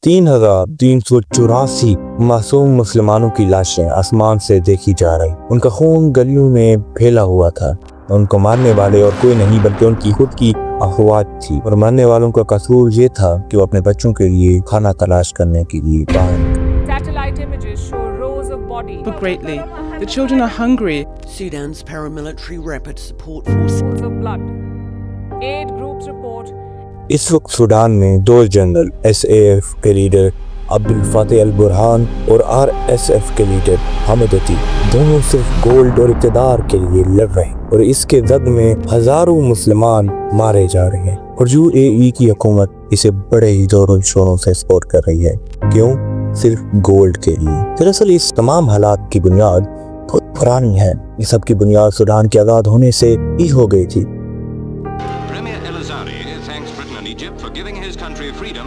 3,384 मासूम मुसलमानों की लाशें आसमान से देखी जा रही। उनका खून गलियों में फैला हुआ था। उनको मारने वाले और कोई नहीं बल्कि उनकी खुद की अफवाह थी, और मरने वालों का कसूर ये था कि वो अपने बच्चों के लिए खाना तलाश करने के लिए बाहर। Satellite images show rows of bodies. Greatly. The children are hungry. Sudan's paramilitary rapid support force. Pools of blood. Aid groups report. इस वक्त सूडान में दो जनरल SAF के लीडर अब्दुल फतेह अल बुरहान और RSF के लीडर हमदती दोनों सिर्फ गोल्ड और इक़्तिदार के लिए लड़ रहे हैं, और इसके जद में हजारों मुसलमान मारे जा रहे हैं, और UAE की हुकूमत इसे बड़े ही जोरों शोरों से सपोर्ट कर रही है। क्यों? सिर्फ गोल्ड के लिए। दरअसल इस तमाम हालात की बुनियाद बहुत पुरानी है। इस सब की बुनियाद सूडान के आज़ाद होने से ही हो गई थी।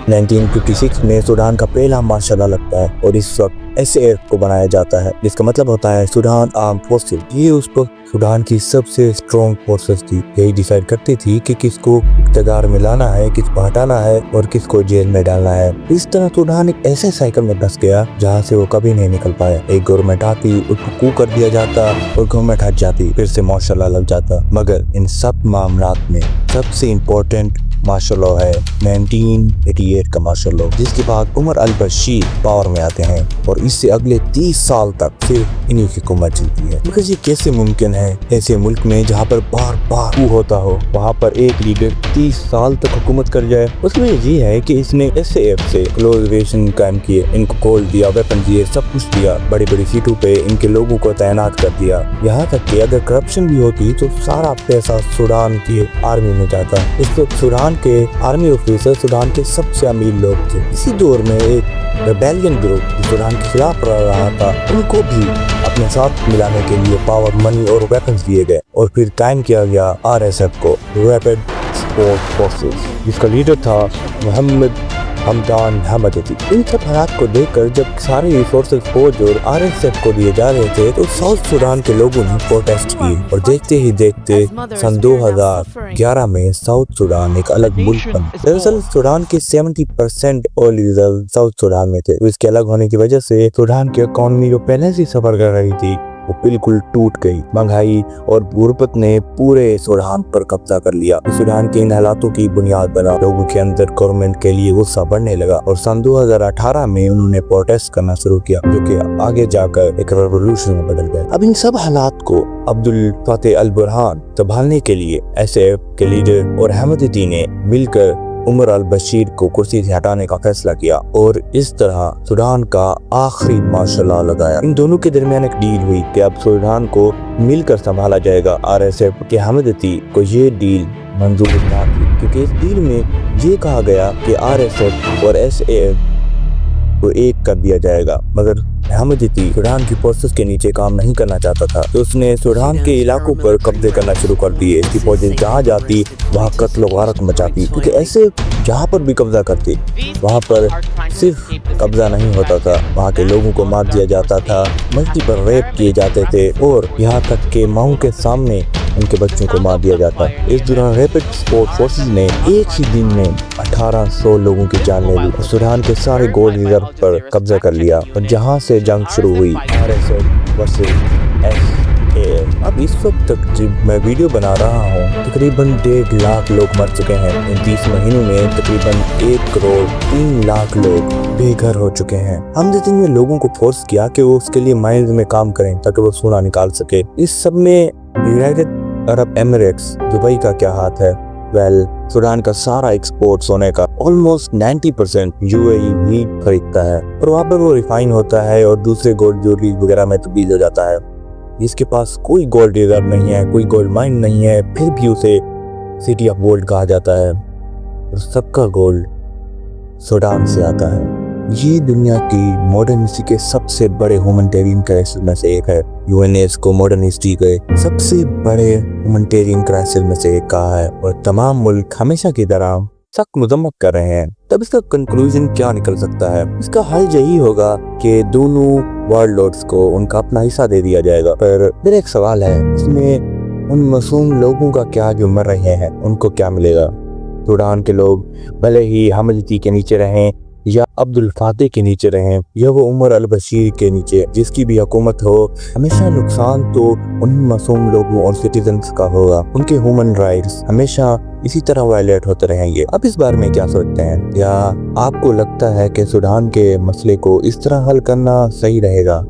1956 में सूडान का पहला मार्शल लॉ लगता है, और इस वक्त SAF को बनाया जाता है, जिसका मतलब होता है सूडान आर्म फोर्सेस। ये उस वक्त सूडान की सबसे स्ट्रॉन्ग फोर्सेस थी। यही डिसाइड करती थी कि किसको इक़्तिदार में लाना है, किसको हटाना है और किसको जेल में डालना है। इस तरह सूडान एक ऐसे साइकिल में फंस गया जहाँ से वो कभी नहीं निकल पाया। एक गवर्नमेंट आती, उसको कू कर दिया जाता, और गवर्नमेंट हट जाती, फिर से मार्शल लॉ लग जाता। मगर इन सब मामलात में सबसे इम्पोर्टेंट मार्शल लॉ है 1988 का मार्शल लॉ, जिसके बाद उमर अल बशीर पावर में आते हैं, और इससे अगले 30 साल तक सिर्फ इन्हीं की हुकूमत चलती है। मगर ये कैसे मुमकिन है ऐसे मुल्क में जहाँ पर बार बार कू होता हो, वहाँ पर एक लीडर 30 साल तक हुकूमत कर जाए? उसमें ये है कि इसने SAF से क्लोज रिलेशन कायम किए, इनको गोल्ड दिया, वेपन दिए, सब कुछ दिया, बड़ी बड़ी सीटों पे इनके लोगों को तैनात कर दिया। यहाँ तक कि अगर करप्शन भी होती तो सारा पैसा सूडान की आर्मी में जाता। इस वक्त सूडान के आर्मी ऑफिसर सूडान के सबसे अमीर लोग थे। इसी दौर में एक रेबेलियन ग्रुप जो सूडान के खिलाफ रहा था, उनको भी अपने साथ मिलाने के लिए पावर, मनी और वेपन्स दिए गए, और फिर कायम किया गया RSF को, रैपिड सपोर्ट फोर्सेस, जिसका लीडर था मोहम्मद हमदान हमदती। इन सब हालात को देखकर जब सारे रिसोर्सेज फौज और RSF को दिए जा रहे थे, तो साउथ सूडान के लोगों ने प्रोटेस्ट किए, और देखते ही देखते सन 2011 में साउथ सूडान एक अलग मुल्क बन। दरअसल सूडान के 70% ऑयल रिजर्व साउथ सूडान में थे। इसके अलग होने की वजह से सूडान की इकोनॉमी जो पहले से सफर कर रही थी वो बिल्कुल टूट गई। महंगाई और गुर्बत ने पूरे सूडान पर कब्जा कर लिया। सूडान के इन हालातों की बुनियाद बना। लोगों के अंदर गवर्नमेंट के लिए गुस्सा बढ़ने लगा, और सन 2018 में उन्होंने प्रोटेस्ट करना शुरू किया, जो कि आगे जाकर एक रेवोल्यूशन में बदल गया। अब इन सब हालात को अब्दुल फतेह अल बुरहान संभालने के लिए SAF के लीडर और हमदती ने मिलकर उमर अल बशीर को कुर्सी से हटाने का फैसला किया, और इस तरह सूडान का आखिरी मार्शल लॉ लगाया। इन दोनों के दरमियान एक डील हुई कि अब सूडान को मिलकर संभाला जाएगा। RSF के हमदती को ये डील मंजूर ना थी, क्योंकि इस डील में ये कहा गया कि RSF और SAF को एक कर दिया जाएगा। मगर हमदती सूडान की फोर्सेस के नीचे काम नहीं करना चाहता था, तो उसने सूडान के इलाकों पर कब्जे करना शुरू कर दिए। इसकी फौजें जहाँ जाती वहाँ कत्ल वारत मचाती, क्योंकि ऐसे जहाँ पर भी कब्जा करती वहाँ पर सिर्फ कब्जा नहीं होता था, वहाँ के लोगों को मार दिया जाता था, मल्टीपल रेप किए जाते थे, और यहाँ तक के माओ के सामने उनके बच्चों को मार दिया जाता। इस दौरान रैपिड सपोर्ट फोर्सेस ने एक ही दिन में 1800 लोगों की जान ले ली, और सूडान के सारे गोल्ड रिजर्व पर कब्जा कर लिया, और जहां से जंग शुरू हुई RSF वर्सेस SAF। अब इस वक्त तक जब मैं वीडियो बना रहा हूँ तकरीबन 1.5 लाख लोग मर चुके हैं। इन 30 महीनों में तकरीबन 1 करोड़ 3 लाख लोग बेघर हो चुके हैं। हमदती ने लोगों को फोर्स किया कि वो उसके लिए माइंस में काम करें ताकि वो सोना निकाल सके। इस सब में यूनाइटेड अरब एमिरेट्स, दुबई का क्या हाथ है? वेल, सूडान का सारा एक्सपोर्ट सोने का ऑलमोस्ट 90% UAE ही खरीदता है, और वहाँ पर वो रिफाइन होता है और दूसरे गोल्ड ज्वेलरी वगैरह में तब्दील हो जाता है। इसके पास कोई गोल्ड रिजर्व नहीं है, कोई गोल्ड माइन नहीं है, फिर भी उसे सिटी ऑफ गोल्ड कहा जाता है, और सबका गोल्ड सूडान से आता है। ये दुनिया की मॉडर्न हिस्ट्री के सबसे बड़े ह्यूमैनिटेरियन क्राइसिस में से एक है। UNESCO मॉडर्न हिस्ट्री के सबसे बड़े ह्यूमैनिटेरियन क्राइसिस में से एक कहा है, और तमाम मुल्क हमेशा की तरह सख्त मजम्मत कर रहे हैं। तब इसका कंक्लूजन क्या निकल सकता है? इसका हल यही होगा कि दोनों वर्ल्ड लॉर्ड्स को उनका अपना हिस्सा दे दिया जाएगा। पर मेरा एक सवाल है, इसमें उन मासूम लोगों का क्या जो मर रहे हैं, उनको क्या मिलेगा? सूडान के लोग भले ही हमदती के नीचे रहें یا عبد الفاتح کے نیچے رہیں یا وہ عمر البشیر کے نیچے جس کی بھی حکومت ہو، ہمیشہ نقصان تو ان معصوم لوگوں اور سٹیزنز کا ہوگا۔ ان کے ہیومن رائٹس ہمیشہ اسی طرح وائلیٹ ہوتے رہیں گے۔ اب اس بارے میں کیا سوچتے ہیں؟ یا آپ کو لگتا ہے کہ سوڈان کے مسئلے کو اس طرح حل کرنا صحیح رہے گا؟